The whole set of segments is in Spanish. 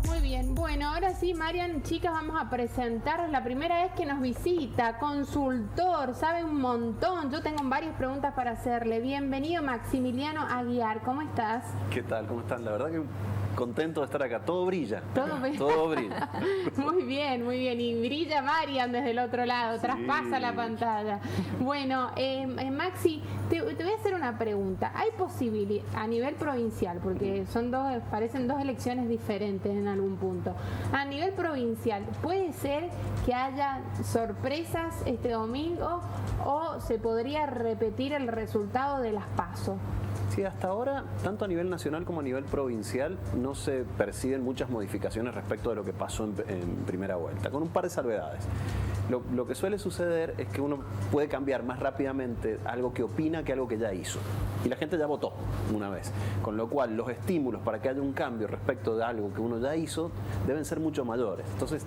Muy bien, bueno, ahora sí, Marian, chicas, vamos a presentar la primera vez que nos visita, consultor, sabe un montón. Yo tengo varias preguntas para hacerle. Bienvenido, Maximiliano Aguiar, ¿cómo estás? ¿Qué tal? ¿Cómo están? La verdad que contento de estar acá. Todo brilla. Todo brilla. Muy bien, muy bien. Y brilla Marian desde el otro lado, sí. Traspasa la pantalla. Bueno, Maxi, te voy a hacer una pregunta. ¿Hay posibilidad a nivel provincial, porque parecen dos elecciones diferentes en algún punto? A nivel provincial, ¿puede ser que haya sorpresas este domingo o se podría repetir el resultado de las PASO? Sí, hasta ahora, tanto a nivel nacional como a nivel provincial, no se perciben muchas modificaciones respecto de lo que pasó en primera vuelta, con un par de salvedades. Lo que suele suceder es que uno puede cambiar más rápidamente algo que opina que algo que ya hizo. Y la gente ya votó una vez. Con lo cual, los estímulos para que haya un cambio respecto de algo que uno ya hizo deben ser mucho mayores. Entonces,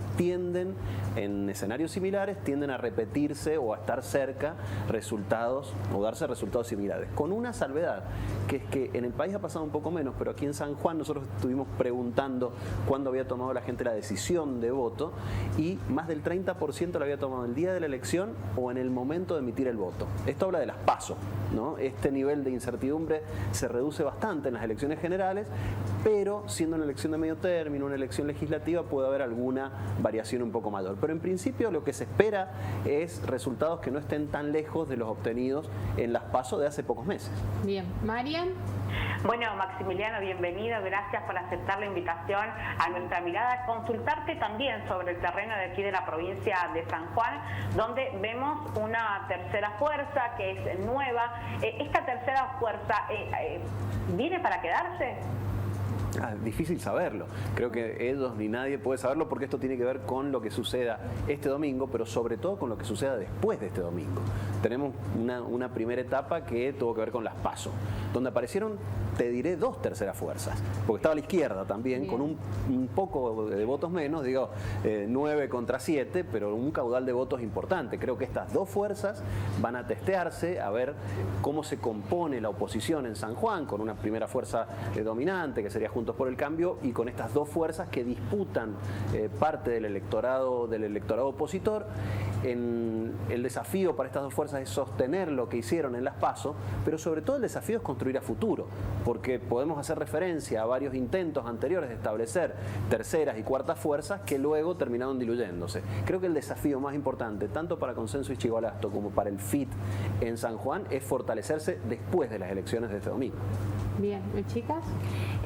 en escenarios similares, tienden a repetirse o a estar cerca resultados o darse resultados similares. Con una salvedad, que es que en el país ha pasado un poco menos, pero aquí en San Juan nosotros estuvimos preguntando cuándo había tomado la gente la decisión de voto y más del 30% la había tomado el día de la elección o en el momento de emitir el voto. Esto habla de las PASO, ¿no? Este nivel de incertidumbre se reduce bastante en las elecciones generales, pero siendo una elección de medio término, una elección legislativa, puede haber alguna variación un poco mayor. Pero en principio lo que se espera es resultados que no estén tan lejos de los obtenidos en las PASO de hace pocos meses. Bien, Marian. Bueno, Maximiliano, bienvenido, gracias por aceptar la invitación a nuestra mirada. Consultarte también sobre el terreno de aquí de la provincia de San Juan, donde vemos una tercera fuerza que es nueva. ¿Esta tercera fuerza viene para quedarse? Difícil saberlo. Creo que ellos ni nadie puede saberlo porque esto tiene que ver con lo que suceda este domingo, pero sobre todo con lo que suceda después de este domingo. Tenemos una primera etapa que tuvo que ver con las PASO, donde aparecieron, te diré, dos terceras fuerzas, porque estaba a la izquierda también, bien, con un poco de votos menos, 9 contra 7, pero un caudal de votos importante. Creo que estas dos fuerzas van a testearse, a ver cómo se compone la oposición en San Juan, con una primera fuerza dominante, que sería Juntos por el Cambio, y con estas dos fuerzas que disputan parte del electorado opositor. El desafío para estas dos fuerzas es sostener lo que hicieron en las PASO, pero sobre todo el desafío es construir a futuro, porque podemos hacer referencia a varios intentos anteriores de establecer terceras y cuartas fuerzas que luego terminaron diluyéndose. Creo que el desafío más importante, tanto para Consenso y Chivalasto como para el FIT en San Juan, es fortalecerse después de las elecciones de este domingo. Bien, chicas.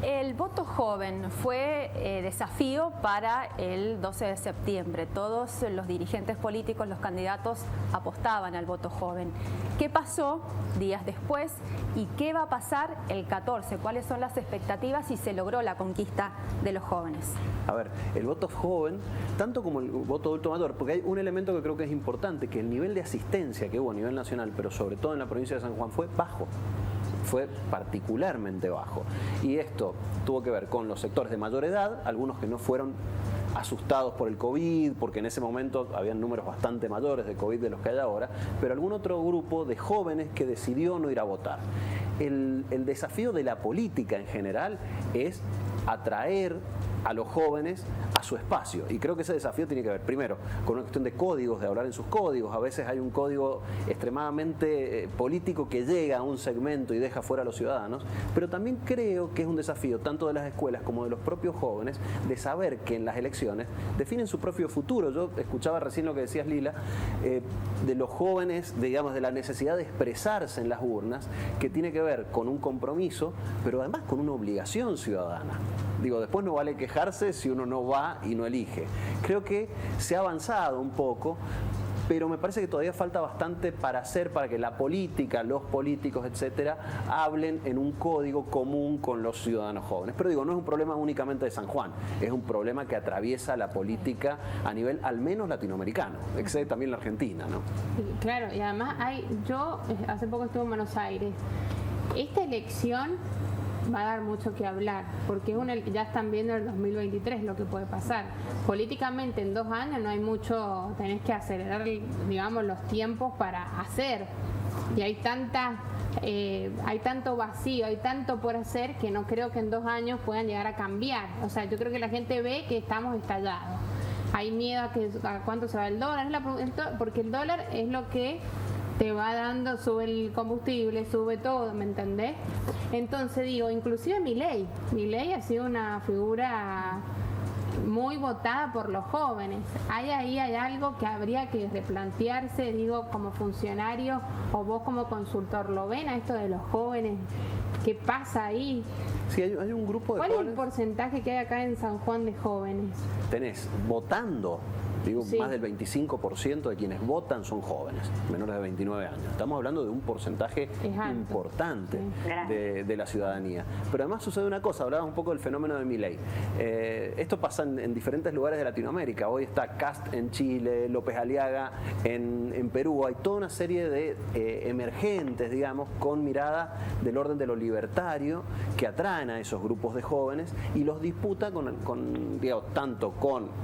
El voto joven fue desafío para el 12 de septiembre. Todos los dirigentes políticos, los candidatos, apostaban al voto joven. ¿Qué pasó días después y qué va a pasar el 14? ¿Cuáles son las expectativas si se logró la conquista de los jóvenes? A ver, el voto joven, tanto como el voto adulto mayor, porque hay un elemento que creo que es importante, que el nivel de asistencia que hubo a nivel nacional, pero sobre todo en la provincia de San Juan, fue bajo. Fue particularmente bajo. Y esto tuvo que ver con los sectores de mayor edad, algunos que no fueron asustados por el COVID, porque en ese momento habían números bastante mayores de COVID de los que hay ahora, pero algún otro grupo de jóvenes que decidió no ir a votar. El desafío de la política en general es atraer a los jóvenes a su espacio. Y creo que ese desafío tiene que ver, primero, con una cuestión de códigos, de hablar en sus códigos. A veces hay un código extremadamente político que llega a un segmento y deja fuera a los ciudadanos, pero también creo que es un desafío tanto de las escuelas como de los propios jóvenes de saber que en las elecciones definen su propio futuro. Yo escuchaba recién lo que decías, Lila, de los jóvenes, digamos, de la necesidad de expresarse en las urnas, que tiene que ver con un compromiso, pero además con una obligación ciudadana. Después no vale quejarse si uno no va y no elige. Creo que se ha avanzado un poco, pero me parece que todavía falta bastante para hacer para que la política, los políticos, etcétera, hablen en un código común con los ciudadanos jóvenes. Pero no es un problema únicamente de San Juan, es un problema que atraviesa la política a nivel al menos latinoamericano, excede también la Argentina, ¿no? Claro, y además yo hace poco estuve en Buenos Aires. Esta elección va a dar mucho que hablar, porque ya están viendo el 2023 lo que puede pasar. Políticamente en 2 años no hay mucho, tenés que acelerar, digamos, los tiempos para hacer. Y hay tanta hay tanto vacío, hay tanto por hacer que no creo que en 2 años puedan llegar a cambiar. O sea, yo creo que la gente ve que estamos estallados. Hay miedo a cuánto se va el dólar, porque el dólar es lo que te va dando, sube el combustible, sube todo, ¿me entendés? Entonces digo, inclusive Milei ha sido una figura muy votada por los jóvenes. Hay algo que habría que replantearse, digo, como funcionario o vos como consultor, ¿lo ven a esto de los jóvenes? ¿Qué pasa ahí? Sí, hay un grupo de ¿Cuál jóvenes. es el porcentaje que hay acá en San Juan de jóvenes? Tenés votando, digo, Sí. más del 25% de quienes votan son jóvenes, menores de 29 años. Estamos hablando de un porcentaje Es alto. importante Sí. de la ciudadanía. Pero además sucede una cosa, hablaba un poco del fenómeno de Milei. Esto pasa en diferentes lugares de Latinoamérica. Hoy está Kast en Chile, López Aliaga en Perú. Hay toda una serie de emergentes, digamos, con mirada del orden de lo libertario, que atraen a esos grupos de jóvenes y los disputa digamos, tanto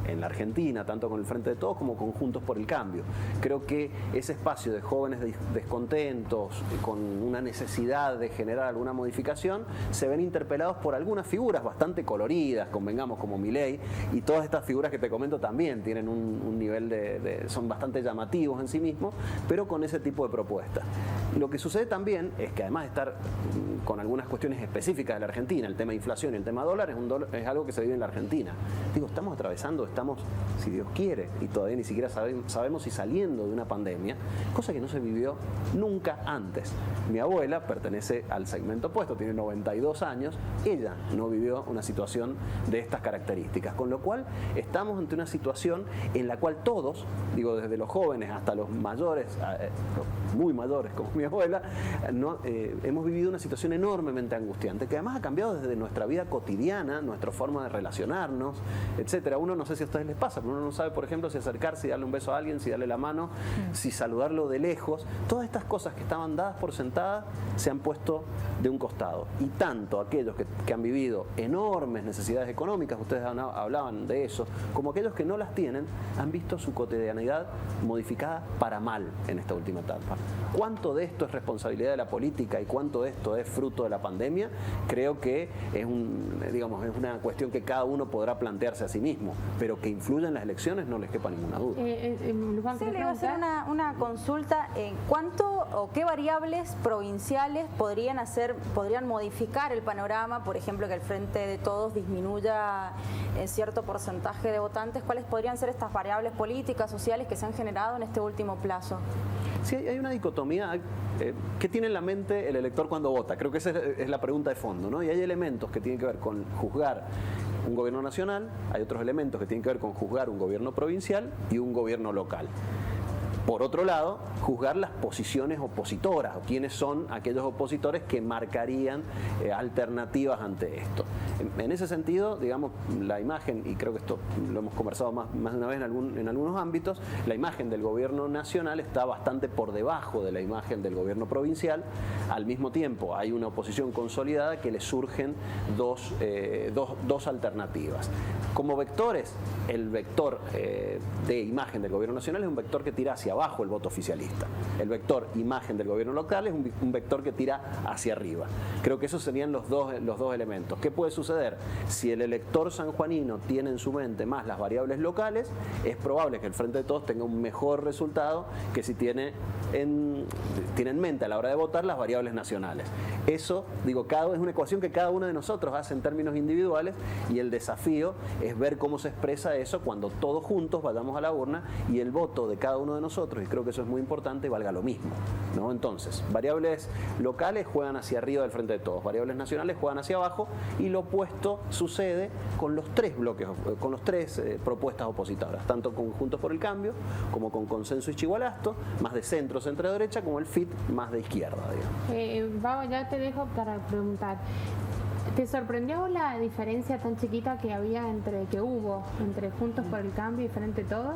en la Argentina, tanto con el Frente de Todos como con Juntos por el Cambio. Creo que ese espacio de jóvenes descontentos, con una necesidad de generar alguna modificación, se ven interpelados por algunas figuras bastante coloridas, convengamos, como Milei, y todas estas figuras que te comento también tienen un nivel son bastante llamativos en sí mismos, pero con ese tipo de propuestas. Lo que sucede también es que además de estar con algunas cuestiones específicas de la Argentina, el tema de inflación y el tema de dólar es algo que se vive en la Argentina. Digo, estamos, si Dios quiere, y todavía ni siquiera sabemos si saliendo de una pandemia, cosa que no se vivió nunca antes. Mi abuela pertenece al segmento opuesto, tiene 92 años, ella no vivió una situación de estas características, con lo cual estamos ante una situación en la cual todos, digo, desde los jóvenes hasta los mayores, los muy mayores como mi abuela, hemos vivido una situación enormemente angustiante, que además ha cambiado desde nuestra vida cotidiana, nuestra forma de relacionarnos, etcétera. Uno, no sé si a ustedes les pasa, pero uno no sabe, por ejemplo, si acercarse y darle un beso a alguien, si darle la mano, si saludarlo de lejos. Todas estas cosas que estaban dadas por sentadas se han puesto de un costado. Y tanto aquellos que han vivido enormes necesidades económicas, ustedes hablaban de eso, como aquellos que no las tienen, han visto su cotidianidad modificada para mal en esta última etapa. ¿Cuánto de esto es responsabilidad de la política y cuánto de esto es fruto de la pandemia? Creo que es una cuestión que cada uno podrá plantearse a sí mismo, pero que influya en las elecciones no les quepa ninguna duda. Sí, le iba a hacer una consulta. ¿Cuánto o qué variables provinciales podrían modificar el panorama? Por ejemplo, que el Frente de Todos disminuya cierto porcentaje de votantes. ¿Cuáles podrían ser estas variables políticas, sociales que se han generado en este último plazo? Sí, hay una dicotomía. ¿Qué tiene en la mente el elector cuando vota? Creo que esa es la pregunta de fondo, ¿no? Y hay elementos que tienen que ver con juzgar un gobierno nacional, hay otros elementos que tienen que ver con juzgar un gobierno provincial y un gobierno local. Por otro lado, juzgar las posiciones opositoras, o quiénes son aquellos opositores que marcarían alternativas ante esto. En ese sentido, digamos, la imagen, y creo que esto lo hemos conversado más de una vez en algunos ámbitos, la imagen del gobierno nacional está bastante por debajo de la imagen del gobierno provincial. Al mismo tiempo, hay una oposición consolidada que le surgen dos alternativas. Como vectores, el vector de imagen del gobierno nacional es un vector que tira hacia abajo el voto oficialista. El vector imagen del gobierno local es un vector que tira hacia arriba. Creo que esos serían los dos elementos. ¿Qué puede suceder? Si el elector sanjuanino tiene en su mente más las variables locales, es probable que el Frente de Todos tenga un mejor resultado que si tiene en mente a la hora de votar las variables nacionales. Eso, digo, es una ecuación que cada uno de nosotros hace en términos individuales, y el desafío es ver cómo se expresa eso cuando todos juntos vayamos a la urna y el voto de cada uno de nosotros, y creo que eso es muy importante, valga lo mismo, ¿no? Entonces, variables locales juegan hacia arriba del Frente de Todos, variables nacionales juegan hacia abajo, y lo opuesto sucede con los tres bloques, con los tres propuestas opositoras, tanto con Juntos por el Cambio, como con Consenso y Chigualasto, más de centro-derecha, como el FIT más de izquierda, digamos. Vamos, ya te dejo para preguntar. ¿Te sorprendió la diferencia tan chiquita que hubo entre Juntos por el Cambio y Frente Todos?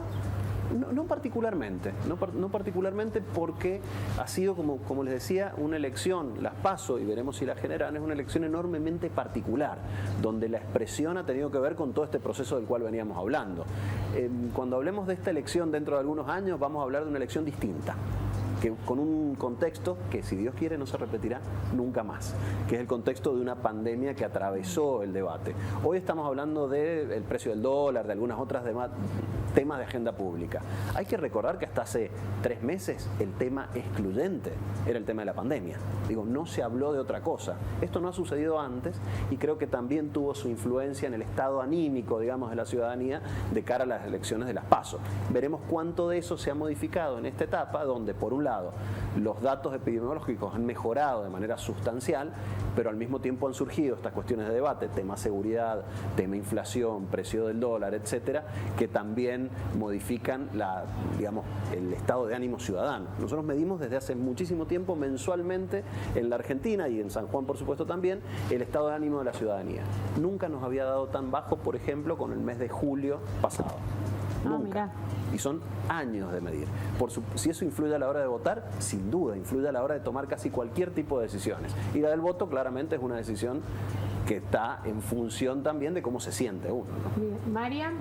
No particularmente, no particularmente, porque ha sido, como les decía, una elección, las PASO, y veremos si las generan, es una elección enormemente particular, donde la expresión ha tenido que ver con todo este proceso del cual veníamos hablando. Cuando hablemos de esta elección dentro de algunos años, vamos a hablar de una elección distinta. que con un contexto que, si Dios quiere, no se repetirá nunca más, que es el contexto de una pandemia que atravesó el debate. Hoy estamos hablando del precio del dólar, de algunas otras temas de agenda pública. Hay que recordar que hasta hace 3 meses el tema excluyente era el tema de la pandemia. Digo, no se habló de otra cosa. Esto no ha sucedido antes y creo que también tuvo su influencia en el estado anímico, digamos, de la ciudadanía de cara a las elecciones de las PASO. Veremos cuánto de eso se ha modificado en esta etapa, donde por un lado los datos epidemiológicos han mejorado de manera sustancial, pero al mismo tiempo han surgido estas cuestiones de debate, tema seguridad, tema inflación, precio del dólar, etcétera, que también modifican el estado de ánimo ciudadano. Nosotros medimos desde hace muchísimo tiempo mensualmente en la Argentina y en San Juan, por supuesto, también el estado de ánimo de la ciudadanía. Nunca nos había dado tan bajo, por ejemplo, con el mes de julio pasado. Nunca. Mirá. Y son años de medir. Si eso influye a la hora de votar, sin duda, influye a la hora de tomar casi cualquier tipo de decisiones. Y la del voto claramente es una decisión que está en función también de cómo se siente uno, ¿no? Bien. María.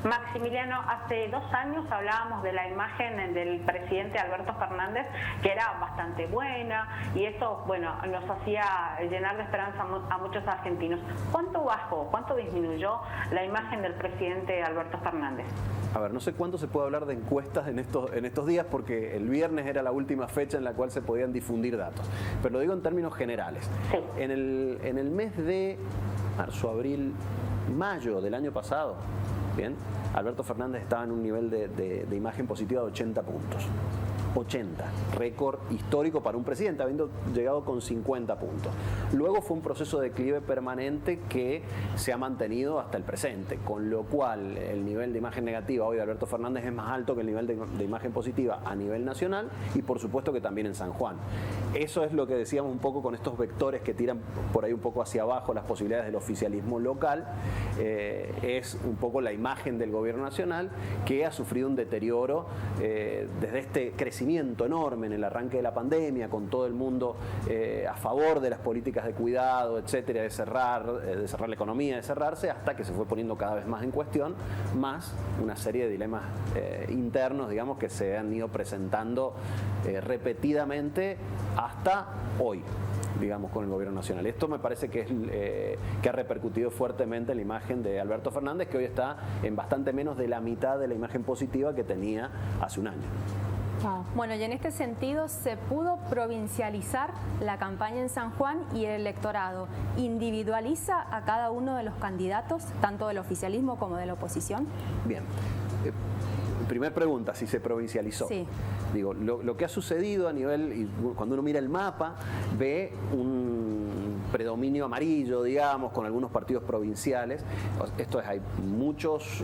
Maximiliano, hace 2 años hablábamos de la imagen del presidente Alberto Fernández, que era bastante buena, y eso, bueno, nos hacía llenar de esperanza a muchos argentinos. ¿Cuánto bajó, cuánto disminuyó la imagen del presidente Alberto Fernández? A ver, no sé cuánto se puede hablar de encuestas en estos días, porque el viernes era la última fecha en la cual se podían difundir datos. Pero lo digo en términos generales. Sí. En el mes de marzo, abril, mayo del año pasado, bien, Alberto Fernández estaba en un nivel de imagen positiva de 80 puntos. 80, récord histórico para un presidente, habiendo llegado con 50 puntos. Luego fue un proceso de declive permanente que se ha mantenido hasta el presente, con lo cual el nivel de imagen negativa hoy de Alberto Fernández es más alto que el nivel de imagen positiva a nivel nacional y por supuesto que también en San Juan. Eso es lo que decíamos un poco con estos vectores que tiran por ahí un poco hacia abajo las posibilidades del oficialismo local, es un poco la imagen del gobierno nacional que ha sufrido un deterioro desde este crecimiento enorme en el arranque de la pandemia, con todo el mundo a favor de las políticas de cuidado, etcétera, de cerrar la economía, de cerrarse, hasta que se fue poniendo cada vez más en cuestión, más una serie de dilemas internos, digamos, que se han ido presentando repetidamente hasta hoy, digamos, con el gobierno nacional. Esto me parece que ha repercutido fuertemente en la imagen de Alberto Fernández, que hoy está en bastante menos de la mitad de la imagen positiva que tenía hace un año. Bueno, y en este sentido se pudo provincializar la campaña en San Juan y el electorado. ¿Individualiza a cada uno de los candidatos, tanto del oficialismo como de la oposición? Bien. Primer pregunta, si se provincializó. Sí. Digo, lo que ha sucedido a nivel, y cuando uno mira el mapa, ve un predominio amarillo, digamos, con algunos partidos provinciales. Esto es, hay muchos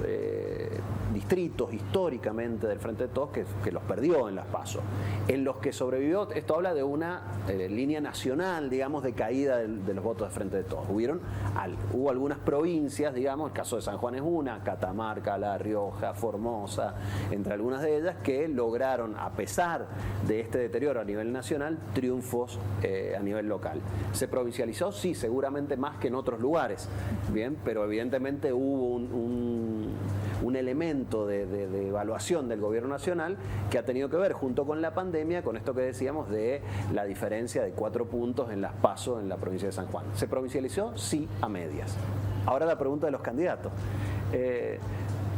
distritos históricamente del Frente de Todos que los perdió en las PASO. En los que sobrevivió, esto habla de una línea nacional, digamos, de caída de los votos del Frente de Todos. Hubo algunas provincias, digamos, el caso de San Juan es una, Catamarca, La Rioja, Formosa, entre algunas de ellas, que lograron, a pesar de este deterioro a nivel nacional, triunfos a nivel local. ¿Se provincializó? Sí, seguramente más que en otros lugares, bien, pero evidentemente hubo un elemento de evaluación del gobierno nacional que ha tenido que ver, junto con la pandemia, con esto que decíamos de la diferencia de 4 puntos en las PASO en la provincia de San Juan. ¿Se provincializó? Sí, a medias. Ahora la pregunta de los candidatos.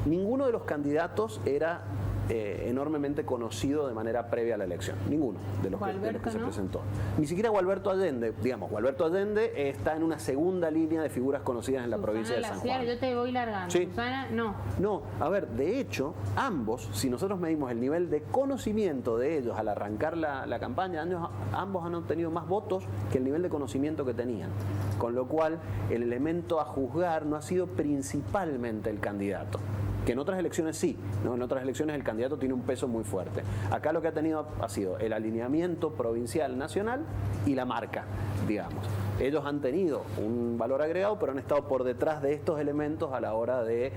Ninguno de los candidatos era enormemente conocido de manera previa a la elección. Ninguno de los que se presentó. Ni siquiera Gualberto Allende. Digamos, Gualberto Allende está en una segunda línea de figuras conocidas en la provincia de San Juan. Yo te voy largando. ¿Sí? Susana, no. No, a ver, de hecho, ambos, si nosotros medimos el nivel de conocimiento de ellos al arrancar la campaña, ambos han obtenido más votos que el nivel de conocimiento que tenían. Con lo cual, el elemento a juzgar no ha sido principalmente el candidato, que en otras elecciones sí, ¿no? En otras elecciones el candidato tiene un peso muy fuerte. Acá lo que ha tenido ha sido el alineamiento provincial, nacional y la marca, digamos. Ellos han tenido un valor agregado, pero han estado por detrás de estos elementos a la hora de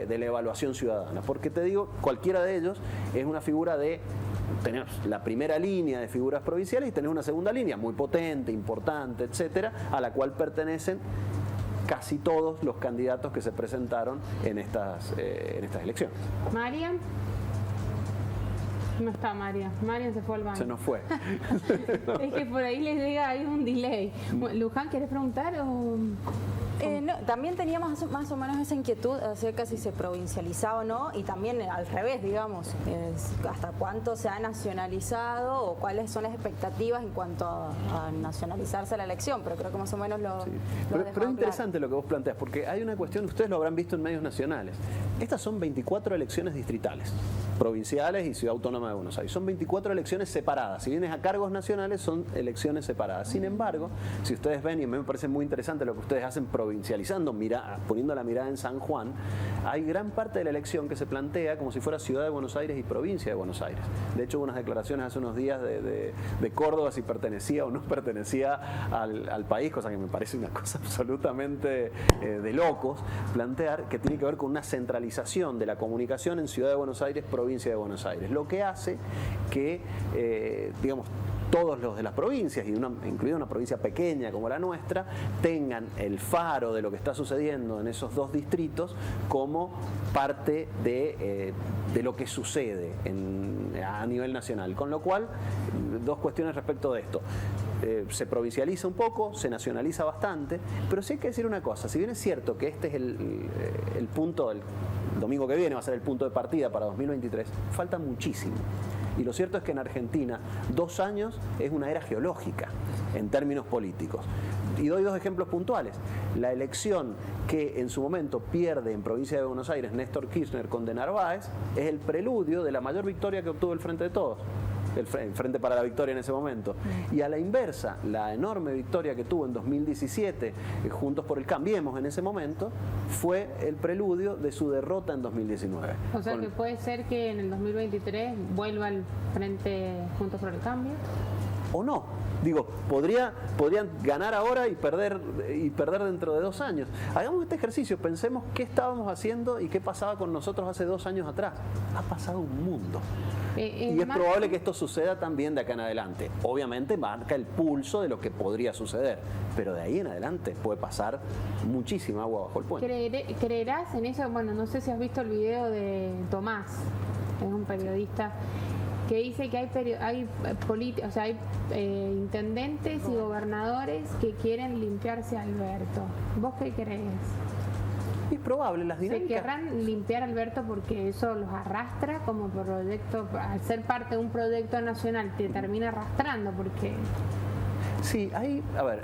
la evaluación ciudadana. Porque te digo, cualquiera de ellos es una figura de tener la primera línea de figuras provinciales y tener una segunda línea muy potente, importante, etcétera, a la cual pertenecen casi todos los candidatos que se presentaron en estas elecciones. María. No está Marian. Marian se fue al baño. Se nos fue. Es que por ahí les llega ahí un delay. Luján, ¿querés preguntar o...? No, también teníamos más o menos esa inquietud acerca si se provincializaba o no, y también al revés, digamos, hasta cuánto se ha nacionalizado o cuáles son las expectativas en cuanto a nacionalizarse la elección, pero creo que más o menos lo Pero es interesante lo que vos planteas, porque hay una cuestión, ustedes lo habrán visto en medios nacionales. Estas son 24 elecciones distritales, provinciales y Ciudad Autónoma de Buenos Aires. Son 24 elecciones separadas. Si vienes a cargos nacionales, son elecciones separadas. Sin embargo, si ustedes ven, y me parece muy interesante lo que ustedes hacen provincializando, poniendo la mirada en San Juan, hay gran parte de la elección que se plantea como si fuera Ciudad de Buenos Aires y Provincia de Buenos Aires. De hecho, hubo unas declaraciones hace unos días de Córdoba si pertenecía o no pertenecía al país, cosa que me parece una cosa absolutamente de locos, plantear que tiene que ver con una centralización de la comunicación en Ciudad de Buenos Aires, Provincia de Buenos Aires, lo que hace que, digamos, todos los de las provincias, incluida una provincia pequeña como la nuestra, tengan el faro de lo que está sucediendo en esos dos distritos como parte de lo que sucede a nivel nacional. Con lo cual, dos cuestiones respecto de esto. Se provincializa un poco, se nacionaliza bastante, pero sí hay que decir una cosa, si bien es cierto que este es el punto, el domingo que viene va a ser el punto de partida para 2023, falta muchísimo. Y lo cierto es que en Argentina 2 años es una era geológica en términos políticos. Y doy 2 ejemplos puntuales. La elección que en su momento pierde en Provincia de Buenos Aires Néstor Kirchner con de Narváez es el preludio de la mayor victoria que obtuvo el Frente de Todos. El Frente para la Victoria en ese momento. Y a la inversa, la enorme victoria que tuvo en 2017, Juntos por el Cambiemos en ese momento, fue el preludio de su derrota en 2019. O sea que puede ser que en el 2023 vuelva el Frente Juntos por el Cambio. ¿O no? Digo, podrían ganar ahora y perder dentro de 2 años. Hagamos este ejercicio, pensemos qué estábamos haciendo y qué pasaba con nosotros hace 2 años atrás. Ha pasado un mundo. Y es probable que esto suceda también de acá en adelante. Obviamente marca el pulso de lo que podría suceder, pero de ahí en adelante puede pasar muchísima agua bajo el puente. ¿Creerás en eso? Bueno, no sé si has visto el video de Tomás, es un periodista que dice que hay intendentes y gobernadores que quieren limpiarse a Alberto. ¿Vos qué crees? Es probable, las dinámicas. ¿Se querrán limpiar a Alberto porque eso los arrastra como proyecto, al ser parte de un proyecto nacional, te termina arrastrando? Porque... Sí,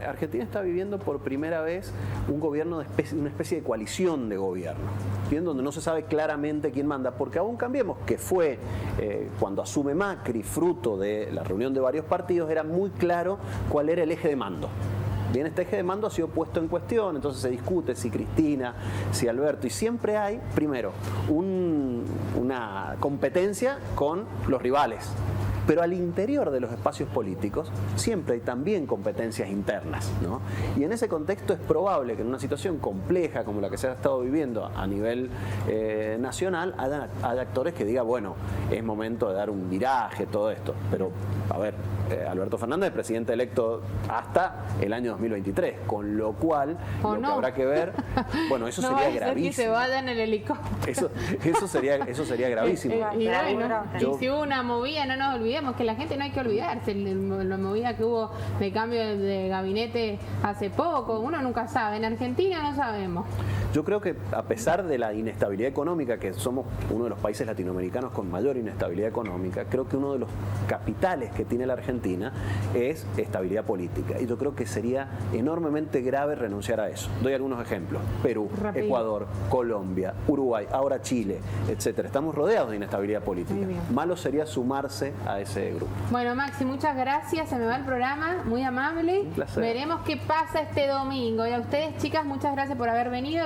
Argentina está viviendo por primera vez un gobierno, una especie de coalición de gobierno, bien, donde no se sabe claramente quién manda, porque aún Cambiemos, que fue cuando asume Macri, fruto de la reunión de varios partidos, era muy claro cuál era el eje de mando. Bien, este eje de mando ha sido puesto en cuestión, entonces se discute si Cristina, si Alberto, y siempre hay, primero, una competencia con los rivales. Pero al interior de los espacios políticos siempre hay también competencias internas, ¿no? Y en ese contexto es probable que en una situación compleja como la que se ha estado viviendo a nivel nacional haya actores que digan, bueno, es momento de dar un viraje, todo esto. Pero, a ver, Alberto Fernández es presidente electo hasta el año 2023, con lo cual que habrá que ver, bueno, eso sería gravísimo. Que se vaya en el helicóptero. Eso sería gravísimo. Y si hubo una movida, no nos olvidemos que la gente no hay que olvidarse, la movida que hubo de cambio de gabinete hace poco, uno nunca sabe, en Argentina no sabemos. Yo creo que a pesar de la inestabilidad económica, que somos uno de los países latinoamericanos con mayor inestabilidad económica, creo que uno de los capitales que tiene la Argentina es estabilidad política. Y yo creo que sería enormemente grave renunciar a eso. Doy algunos ejemplos. Perú, Ecuador, Colombia, Uruguay, ahora Chile, etcétera. Estamos rodeados de inestabilidad política. Malo sería sumarse a ese grupo. Bueno, Maxi, muchas gracias. Se me va el programa. Muy amable. Un placer. Veremos qué pasa este domingo. Y a ustedes, chicas, muchas gracias por haber venido.